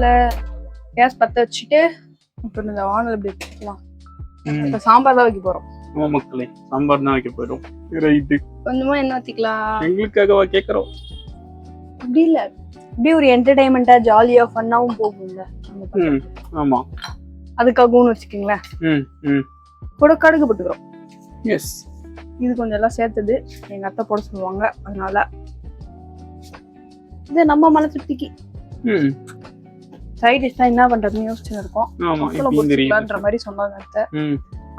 இல்ல. கேஸ் பத்த வச்சுட்டு அப்புறம் இந்த வானல் இப்படி வச்சுக்கலாம். இப்ப சாம்பார் தான் வைக்க போறோம். மக்களே சாம்பார் தான் வைக்க போயிடும். ரைட்டு. கொஞ்சமா என்ன ஊத்திக்கலாம். எங்களுக்காகவா கேக்குறோம்? அப்படி இல்ல, இப்படி ஒரு என்டர்டைன்மெண்டா ஜாலியா ஃபன்னாவும் போகும்ல. ஆமா, அதுக்காகவும் வச்சுக்கீங்களேன். கூட கடுகு போட்டுக்கிறோம். எஸ், இது கொஞ்சம் எல்லாம் சேர்த்தது எங்க அத்தை போட சொல்லுவாங்க, அதனால இது நம்ம மலை சுத்திக்கு சைட் டிஷ் தான் என்ன பண்றதுன்னு யோசிச்சுன்னு இருக்கோம். அப்பளம்ன்ற மாதிரி சொன்னாங்க அத்தை.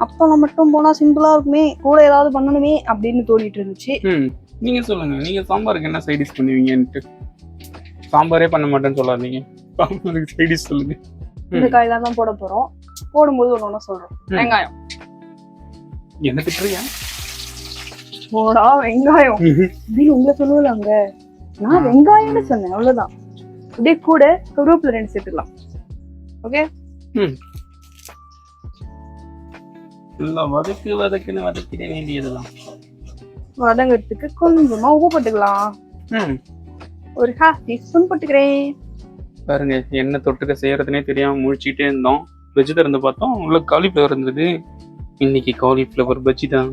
அப்பளம் மட்டும் போனா சிம்பிளா இருக்குமே, கூட ஏதாவது பண்ணணுமே அப்படின்னு தோணிட்டு இருந்துச்சு. நீங்க சொல்லுங்க, நீங்க சாம்பாருக்கு என்ன சைட் டிஷ் பண்ணுவீங்கன்ட்டு. சாம்பாரே பண்ண மாட்டேன்னு சொல்லாதீங்க, சாம்பாருக்கு சைட் டிஷ் சொல்லுங்க. இந்த காயெல்லாம் தான் போட போறோம். போடும்போது ஒண்ணு சொல்றோம். வெங்காயம். என்ன திட்டுறியா? போடா வெங்காயம் அப்படின்னு உங்களை சொல்லுவாங்க. நான் வெங்காயம்னு சொன்னேன், அவ்வளவுதான். அப்படியே கூட கருவேப்பிலை 2 சேர்த்துக்கலாம். ஓகே, வதக்குன்னு வதக்கிட வேண்டியதுதான். வதங்கிறதுக்கு கொஞ்சமா உப்பு போட்டுக்கலாம். ஒரு 1/2 டீஸ்பூன் போட்டுக்கிறேன். பாருங்க, என்ன தொட்டுக்க செய்யறதுனே தெரியாம முழிச்சுட்டே இருந்தோம். பஜ்ஜி திறந்து பார்த்தோம், உள்ள காலிஃப்ளவர் இருந்தது. இன்னைக்கு காலிஃப்ளவர் பஜ்ஜி தான்.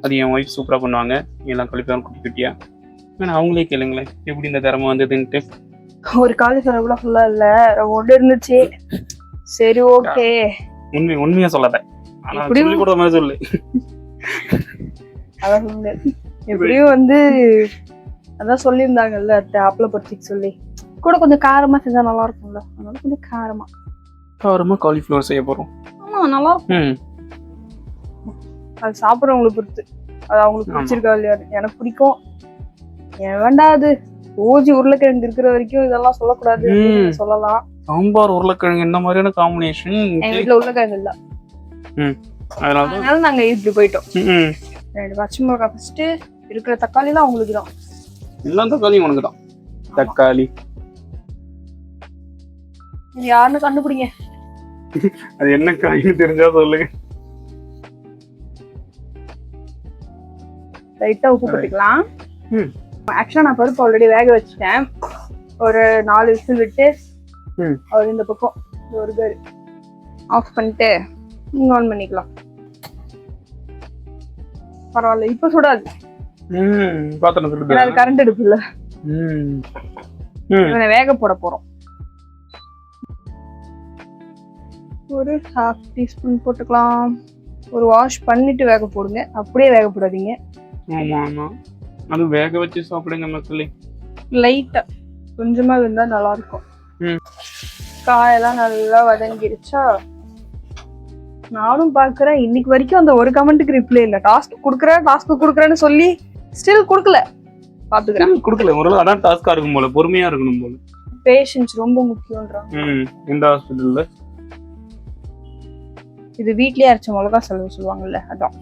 அது என் ஒய்ஃப் சூப்பரா பண்ணுவாங்க. எல்லாம் காலிஃப்ளவர் குட்டி குட்டியா. ஆனா அவங்களே கேளுங்களேன் எப்படி இந்த திறமை வந்ததுன்ட்டு. ஒரு காலிஃப்ளவர் கூட ஃபுல்லா இல்ல, ஒன்று இருந்துச்சு. சரி, ஓகே. உண்மையா சொல்லாத, சொல்லி கூட மாதிரி சொல்லு. அதான் சொல்லு. எப்படியும் வந்து அதான் சொல்லியிருந்தாங்கல்ல அப்பளம் பொரிச்சிக்கு சொல்லி, கூட கொஞ்சம் காரமா செஞ்சா நல்லா இருக்கும்ல, அதனால கொஞ்சம் காரமா காலிஃப்ளவர் செய்ய போறோம். ஆமா, நல்லா இருக்கும். அது சாப்பிட்றவங்களுக்கு பொறுத்து, அது அவங்களுக்கு பிடிச்சிருக்கா இல்லையா. எனக்கு பிடிக்கும். ஏன் வேண்டாம், அது ஓஜி உருளைக்கிழங்கு இருக்கிற வரைக்கும் இதெல்லாம் சொல்லக்கூடாது, சொல்லலாம். சாம்பார் உருளைக்கிழங்கு என்ன மாதிரியான காம்பினேஷன். எங்க வீட்டுல உருளைக்கிழங்கு இல்ல, அதனால நாங்க இப்படி போயிட்டோம். 2 பச்சை மிளகாய் ஃபர்ஸ்ட், இருக்கிற தக்காளி எல்லாம் அவங்களுக்கு தான். எல்லா தக்காளியும் உனக்கு தான். தக்காளி இது யாருன்னு கண்டுபிடிங்க. அது என்ன காய்னு தெரிஞ்சா சொல்லுங்க. லைட்டா உப்பு போட்டுக்கலாம். ஆக்சுவலா நான் பருப்பு ஆல்ரெடி வேக வச்சுட்டேன். ஒரு 4 விசில் விட்டு அவர் இந்த பக்கம் ஒரு பேர் ஆஃப் பண்ணிட்டு நீங்க ஆன் பண்ணிக்கலாம். பரவாயில்ல, இப்ப சுடாது. அது கரண்ட் அடுப்பு இல்ல. வேக போட போறோம். ஒரு 1/2 டீஸ்பூன் போட்டுக்கலாம். ஒரு வாஷ் பண்ணிட்டு வேக போடுங்க, அப்படியே வேக போடாதீங்க. ஆமா ஆமா, அது வேக வச்சு சாப்பிடுங்க மக்களே. லைட்டா கொஞ்சமா இருந்தா நல்லா இருக்கும். காயெல்லாம் நல்லா வதங்கிடுச்சா? நானும் பாக்குறேன், இன்னைக்கு வரைக்கும் அந்த ஒரு கமெண்ட்டுக்கு ரிப்ளை இல்ல. டாஸ்க் குடுக்குறேன்னு சொல்லி ஸ்டில் குடுக்கல. பாத்துக்கிறேன், குடுக்கல. ஒரு அதான் டாஸ்கா இருக்கும் போல, பொறுமையா இருக்கணும் போல. பேஷன்ஸ் ரொம்ப முக்கியம்ன்றாங்க. இந்த ஹாஸ்பிடல்ல இது வீட்லயே அரைச்ச மிளகா சொல்லுவாங்கல்ல, அதான்.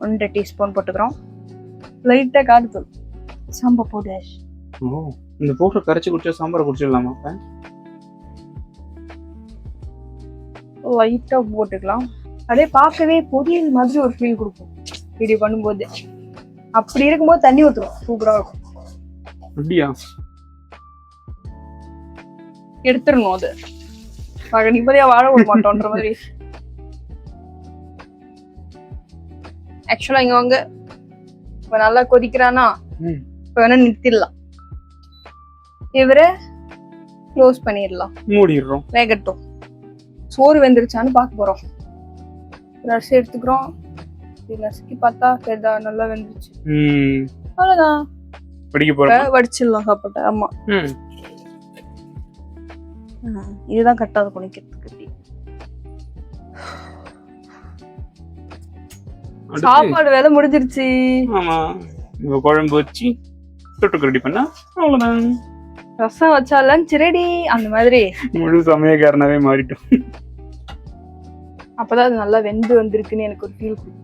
1 டீஸ்பூன் போட்டுக்கிறோம். லைட்டா காரத்தூள், சாம்பார் பவுடர். இந்த பவுடர் கரைச்சு குடிச்சா சாம்பார் குடிச்சிடலாமா? லைட்டா போட்டுக்கலாம். அப்படியே பார்க்கவே பொரியல் மாதிரி ஒரு ஃபீல் கொடுக்கும் இப்படி பண்ணும்போது. அப்படி இருக்கும்போது தண்ணி ஊத்துறோம், சூப்பரா இருக்கும். அப்படியா? எடுத்துடணும் அது. நிம்மதியா வாழ விட மாட்டோன்ற மாதிரி. ஆக்சுவலா இங்க வாங்க, இப்ப நல்லா கொதிக்கிறானா, இப்ப வேணா நிறுத்திடலாம். இவரை க்ளோஸ் பண்ணிடலாம், மூடிடுறோம், வேகட்டும். சோறு வெந்துருச்சான்னு பார்க்க போறோம். ரசம் எடுத்துக்கிறோம். நசுக்கி பார்த்தா சரிதா, நல்லா வெந்துருச்சு. அவ்வளவுதான், வடிச்சிடலாம் சாப்பிட்ட. ஆமா, இதுதான் கரெக்டா இருக்கும் நிக்கிறதுக்கு. சாப்பாடு வேலை முடிஞ்சிருச்சு. ஆமா, இப்ப குழம்பு வச்சு தொட்டுக்கு ரெடி பண்ணா அவ்வளவுதான். ரசம் வச்சாலும் ரெடி. அந்த மாதிரி முழு சமயக்காரனாவே மாறிட்டோம். அப்பதான் அது நல்லா வெந்து வந்திருக்குன்னு எனக்கு ஒரு ஃபீல் கொடுக்கும்.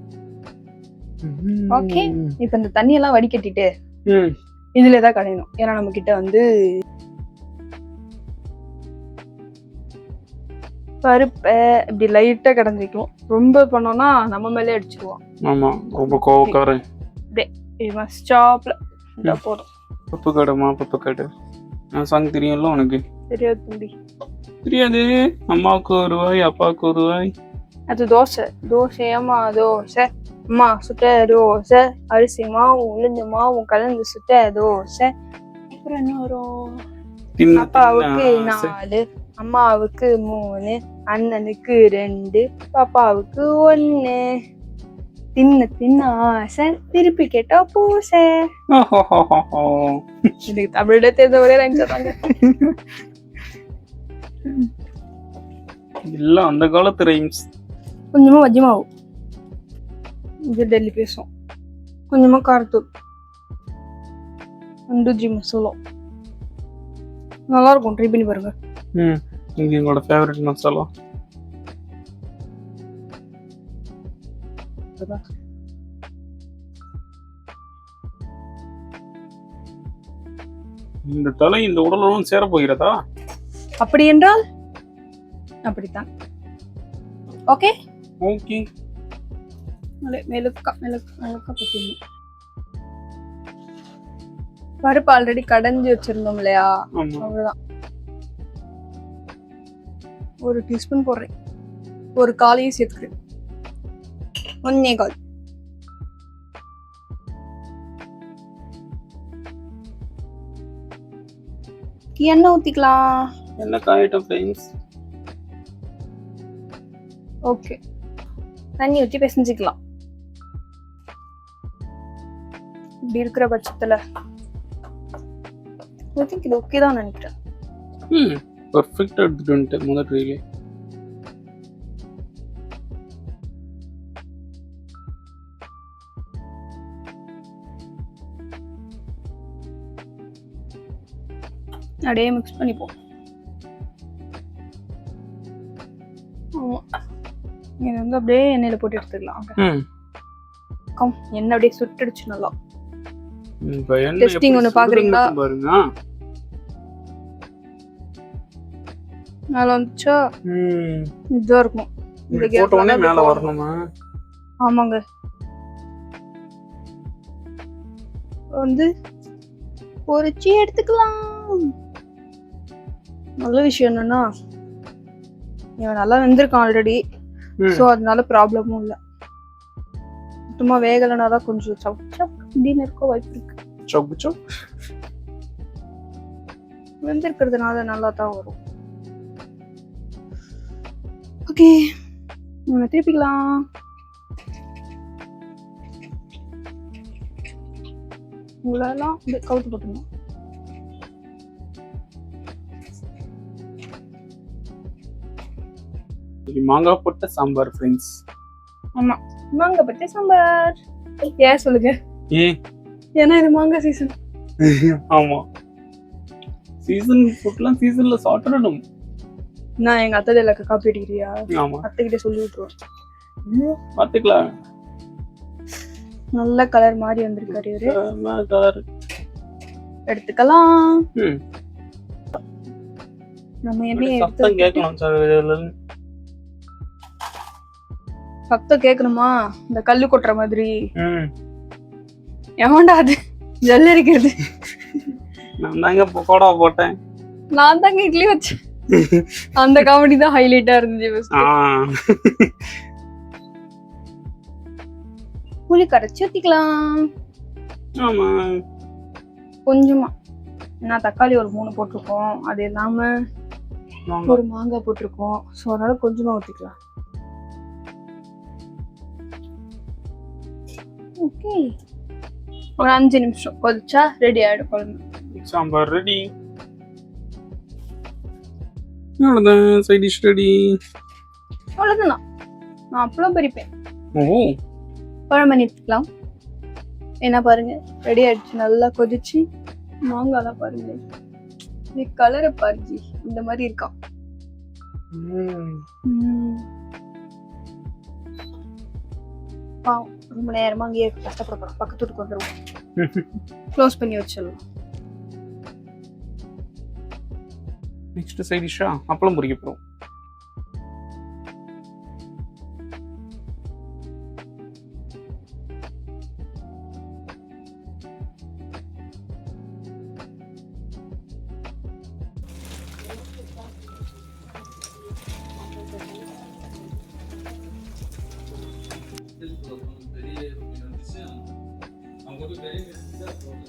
ஓகே, இப்ப இந்த தண்ணியெல்லாம் வடிகட்டிட்டு இதுலதான் கடையணும். ஏன்னா நம்ம கிட்ட வந்து பருப்பை இப்படி லைட்டா கடைஞ்சிக்கும். ரொம்ப பண்ணோம்னா நம்ம மேலே அடிச்சிருவோம். ஆமா, ரொம்ப கோவக்காரன். ஸ்டாப்ல போதும். பப்பு கடமா பப்பு கடை நான் சாங் தெரியும்ல உனக்கு. தெரியாது தம்பி. தெரியாது. அம்மாவுக்கு ஒரு ரூபாய், அப்பாவுக்கு ஒரு ரூபாய். அது தோசை. தோசையம்மா தோசை. அம்மா சுட்ட தோசை. அரிசி மாவு உளுந்து மாவு கலந்து சுட்ட தோசை. அப்புறம் என்ன வரும்? தின்னு அப்பாவுக்கு தின்னு ஆசை. 4, அம்மாவுக்கு 3, அண்ணனுக்கு 2, பாப்பாவுக்கு 1. தின்ன தின்ன ஆசை திருப்பி கேட்டா பூசை. ஓஹோஹோஹோ. எனக்கு தமிழ்ல தெரிஞ்ச ஒரே லைன் சொல்றாங்க. எல்லாம் அந்த காலத்து ரைம்ஸ். கொஞ்சமா வஜ்ஜி மாவு. இது டெல்லி பேசும். கொஞ்சமா காரத்தூள். அண்டுஜி மசாலா. நல்லா இருக்கும், ட்ரை பண்ணி பாருங்க. இது எங்களோட ஃபேவரட் மசாலா. இந்த தலை இந்த உடலுடன் சேர போகிறதா? அப்படி என்றால் அப்படித்தான். Okay okay. மெலுக்கா மெலுக்கா மெலுக்கா பத்திடணும். பருப்பு ஆல்ரெடி கடைஞ்சி வச்சிருந்தோம் இல்லையா, ஆமா. அவ்வளவுதான். 1 டீஸ்பூன் போடுறேன். ஒரு காலையும் சேர்த்துக்கிறேன். 1.25. எண்ணெய் ஊத்திக்கலாம். என்ன காயிட்டம் ஃப்ரெண்ட்ஸ்? ஓகே, தண்ணி ஊற்றி பிசைஞ்சிக்கலாம். இப்படி இருக்கிற பட்சத்துல ஐ திங்க் இது ஓகே தான் நினைக்கிறேன். பர்ஃபெக்ட்டா எடுத்துட்டு வந்துட்டேன் முதல் ட்ரைலே. அப்படியே மிக்ஸ் பண்ணிப்போம். ஆமா, இது வந்து அப்படியே எண்ணெயில போட்டு எடுத்துக்கலாம். எண்ணெய் அப்படியே சுட்டுடுச்சு நல்லா. டெஸ்டிங் ஒன்று பாக்குறீங்களா? பாருங்க. மேல வந்துச்சா? இதுதான் இருக்கும். இந்த போட்ட உடனே மேல வரணுமா? ஆமாங்க. வந்து பொரிச்சு எடுத்துக்கலாம். நல்ல விஷயம் என்னன்னா இவன் நல்லா வெந்திருக்கான் ஆல்ரெடி. ஸோ அதனால ப்ராப்ளமும் இல்லை. சுத்தமா வேகலைனா தான் கொஞ்சம் சப் சப் அப்படின்னு இருக்க வாய்ப்பு இருக்கு. சப் சப் வெந்திருக்கிறதுனால நல்லா தான் வரும். ஓகே, நம்ம திருப்பிக்கலாம். உங்களெல்லாம் கவுத்து போட்டுருங்க. மாங்காய் போட்ட சாம்பார் ஃப்ரெண்ட்ஸ். ஆமா, மாங்காய் போட்ட சாம்பார். ஏன் சொல்லுங்க? ஏன்னா இது மாங்காய் சீசன். ஆமா, சீசன் ஃபுட்லாம் சீசன்ல சாப்பிடணும். நான் எங்க அத்தை இல்ல காப்பி அடிக்கிறியா? ஆமா, அத்தை கிட்ட சொல்லி விட்டுருவேன். பாத்துக்கலாம். நல்ல கலர் மாதிரி வந்திருக்காரு இவரு. கலர் எடுத்துக்கலாம். நம்ம எண்ணெய் சத்தம் கேட்கணும் சார். சத்தம் கேட்கணுமா? இந்த கல்லு கொட்டுற மாதிரி. எவன்டா அது ஜல்லி அடிக்கிறது? நான் தாங்க பக்கோடா போட்டேன். நான் தாங்க இட்லி வச்சேன். அந்த காமெடி தான் ஹைலைட்டா இருந்துச்சு. புளி கரைச்சி ஊத்திக்கலாம். ஆமா, கொஞ்சமா. நான் தக்காளி ஒரு 3 போட்டிருக்கோம். அது இல்லாம ஒரு மாங்காய் போட்டிருக்கோம். ஸோ அதனால கொஞ்சமா ஊத்திக்கலாம். ஓகே, ஒரு 5 நிமிஷம் கொதிச்சா ரெடி ஆயிடும் குழம்பு. சாம்பார் ரெடி. அவ்வளோதான், சைட் டிஷ் ரெடி. அவ்வளோதான். நான் அப்பளம் பறிப்பேன். ஓ, குழம்பு நிறுத்திக்கலாம். என்ன பாருங்க, ரெடி ஆயிடுச்சு. நல்லா கொதிச்சு மாங்காலாம் பாருங்க. இது கலரை பாருங்க, இந்த மாதிரி இருக்கா. ரொம்ப நேரமா அங்கேயே கஷ்டப்பட பக்கத்துக்கு வந்துருவோம். க்ளோஸ் பண்ணி வச்சிடலாம். நெக்ஸ்ட் சைட் டிஷ்ஷா அப்பளம் பொரிக்க போறோம். உங்களுக்கு